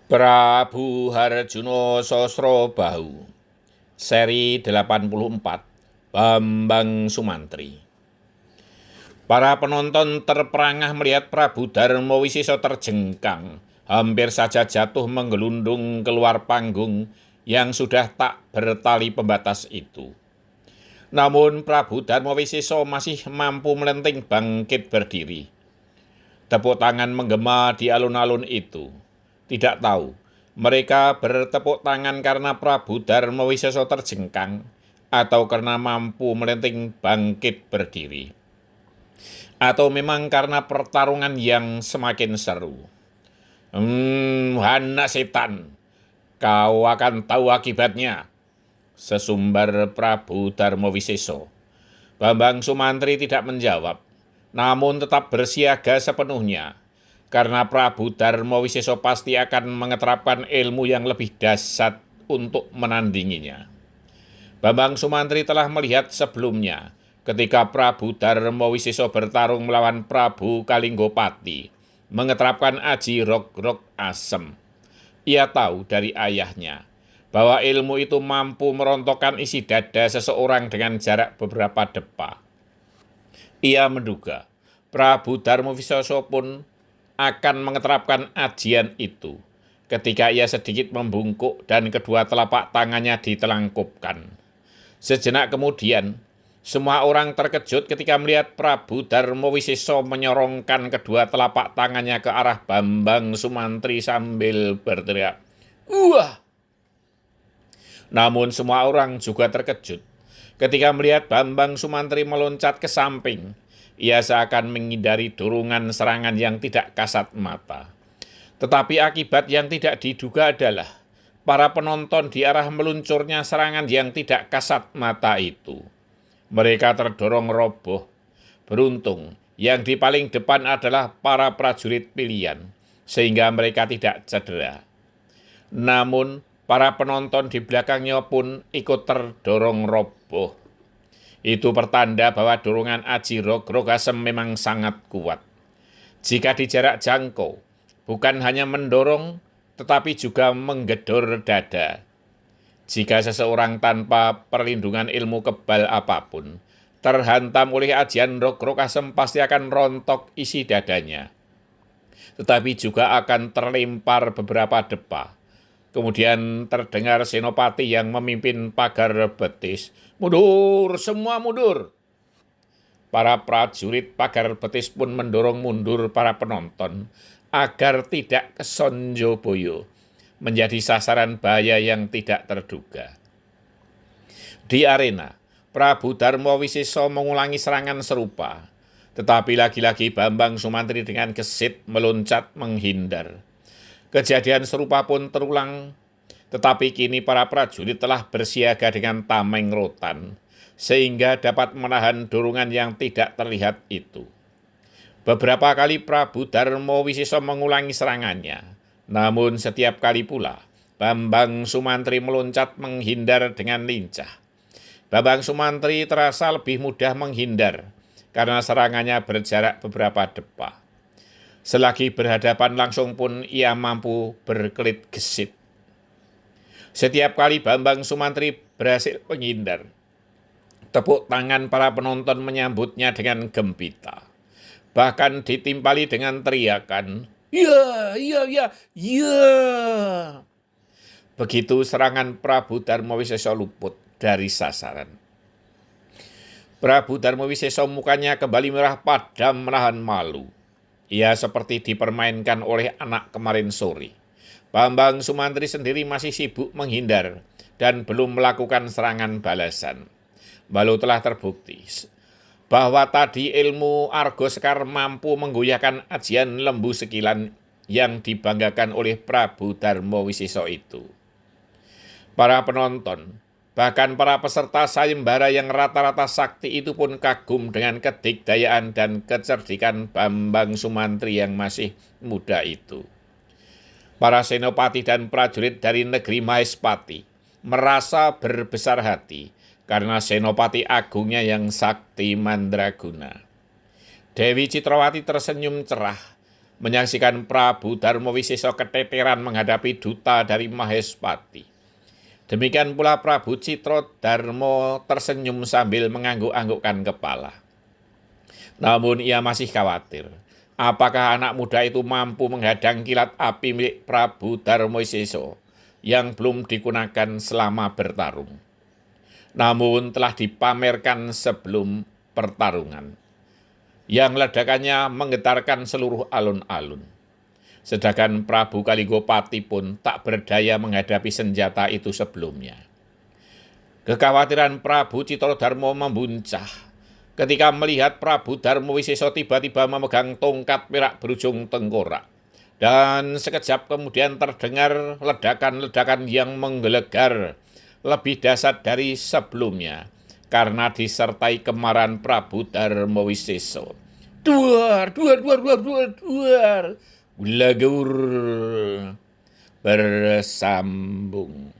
Prabu Harjuno Sosrobahu, seri 84, Bambang Sumantri. Para penonton terperangah melihat Prabu Darmawisesa terjengkang, hampir saja jatuh menggelundung keluar panggung yang sudah tak bertali pembatas itu. Namun Prabu Darmawisesa masih mampu melenting bangkit berdiri. Tepuk tangan menggema di alun-alun itu. Tidak tahu, mereka bertepuk tangan karena Prabu Darmawisesa terjengkang atau karena mampu melenting bangkit berdiri. Atau memang karena pertarungan yang semakin seru. Anak setan, kau akan tahu akibatnya, sesumbar Prabu Darmawisesa. Bambang Sumantri tidak menjawab, namun tetap bersiaga sepenuhnya, karena Prabu Darmawisesa pasti akan mengeterapkan ilmu yang lebih dahsyat untuk menandinginya. Bambang Sumantri telah melihat sebelumnya, ketika Prabu Darmawisesa bertarung melawan Prabu Kalinggopati, mengeterapkan aji rog-rog asem. Ia tahu dari ayahnya bahwa ilmu itu mampu merontokkan isi dada seseorang dengan jarak beberapa depa. Ia menduga Prabu Darmawisesa pun akan mengeterapkan ajian itu ketika ia sedikit membungkuk dan kedua telapak tangannya ditelangkupkan. Sejenak kemudian, semua orang terkejut ketika melihat Prabu Darmawisesa menyorongkan kedua telapak tangannya ke arah Bambang Sumantri sambil berteriak, "Wah!" Namun semua orang juga terkejut ketika melihat Bambang Sumantri meloncat ke samping. Ia seakan menghindari dorongan serangan yang tidak kasat mata. Tetapi akibat yang tidak diduga adalah para penonton di arah meluncurnya serangan yang tidak kasat mata itu. Mereka terdorong roboh. Beruntung, yang di paling depan adalah para prajurit pilihan, sehingga mereka tidak cedera. Namun, para penonton di belakangnya pun ikut terdorong roboh. Itu pertanda bahwa dorongan aji rog-rog asem memang sangat kuat. Jika di jarak jangkau, bukan hanya mendorong, tetapi juga menggedor dada. Jika seseorang tanpa perlindungan ilmu kebal apapun, terhantam oleh ajian rog-rog asem pasti akan rontok isi dadanya. Tetapi juga akan terlempar beberapa depa. Kemudian terdengar senopati yang memimpin pagar betis, "Mundur, semua mundur!" Para prajurit pagar betis pun mendorong mundur para penonton agar tidak kesonjoboyo, menjadi sasaran bahaya yang tidak terduga. Di arena, Prabu Darmawisesa mengulangi serangan serupa, tetapi lagi-lagi Bambang Sumantri dengan gesit meloncat menghindar. Kejadian serupa pun terulang, tetapi kini para prajurit telah bersiaga dengan tameng rotan, sehingga dapat menahan dorongan yang tidak terlihat itu. Beberapa kali Prabu Darmawisesa mengulangi serangannya, namun setiap kali pula Bambang Sumantri meloncat menghindar dengan lincah. Bambang Sumantri terasa lebih mudah menghindar karena serangannya berjarak beberapa depa. Selagi berhadapan langsung pun ia mampu berkelit gesit. Setiap kali Bambang Sumantri berhasil menghindar, tepuk tangan para penonton menyambutnya dengan gembira. Bahkan ditimpali dengan teriakan, "Ya, ya, ya, ya!" Begitu serangan Prabu Darmawisesa luput dari sasaran. Prabu Darmawisesa mukanya kembali merah padam menahan malu. Ia seperti dipermainkan oleh anak kemarin sore. Bambang Sumantri sendiri masih sibuk menghindar dan belum melakukan serangan balasan. Walau telah terbukti bahwa tadi ilmu Argo Sekar mampu menggoyahkan ajian lembu sekilan yang dibanggakan oleh Prabu Darmawisesa itu. Para penonton, bahkan para peserta sayembara yang rata-rata sakti itu pun kagum dengan kedikdayaan dan kecerdikan Bambang Sumantri yang masih muda itu. Para senopati dan prajurit dari negeri Mahespati merasa berbesar hati karena senopati agungnya yang sakti mandraguna. Dewi Citrawati tersenyum cerah menyaksikan Prabu Darmawisesa keteteran menghadapi duta dari Mahespati. Demikian pula Prabu Citradarma tersenyum sambil mengangguk-anggukkan kepala. Namun ia masih khawatir, apakah anak muda itu mampu menghadang kilat api milik Prabu Darmawisesa yang belum digunakan selama bertarung, namun telah dipamerkan sebelum pertarungan, yang ledakannya menggetarkan seluruh alun-alun. Sedangkan Prabu Kaligopati pun tak berdaya menghadapi senjata itu sebelumnya. Kekhawatiran Prabu Citradarma membuncah ketika melihat Prabu Darmawisesa tiba-tiba memegang tongkat perak berujung tengkorak. Dan sekejap kemudian terdengar ledakan-ledakan yang menggelegar lebih dahsyat dari sebelumnya karena disertai kemarahan Prabu Darmawisesa. Duar, duar, duar, duar, duar, duar. Gulagur bersambung.